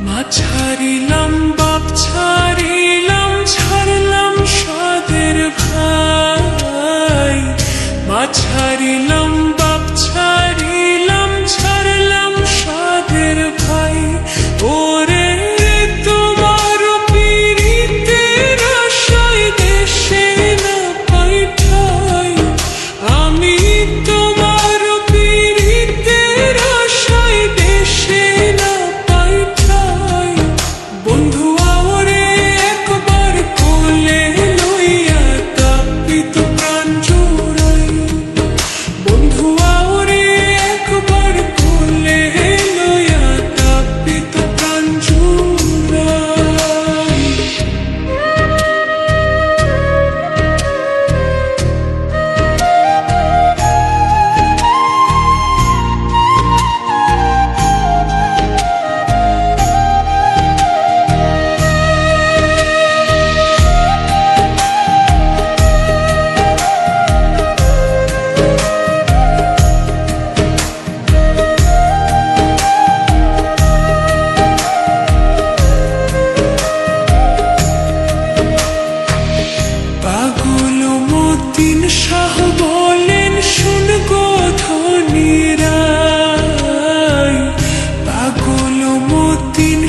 মা ছাড়িলাম বাপ ছাড়িলাম ছাড়লাম সাদের ভাই, মা ছাড়িলাম বাপ ছাড়িলাম ছাড়লাম সাদের ভাই। ওরে তোমার পীড়িতের আশায় দেশে না পাই ঠাই, আমি তোমার পীড়িতের আশায় দেশে না পাই ঠাই। বন্ধু আওরে একবার কোলে লইয়া তাপিত প্রাণ জুড়াই, বন্ধু আওরে একবার কোলে লইয়া তাপিত প্রাণ জুড়াই। পাগল মতিন শাহ বলেন শুন গো ধনীরাই, পাগল মতিন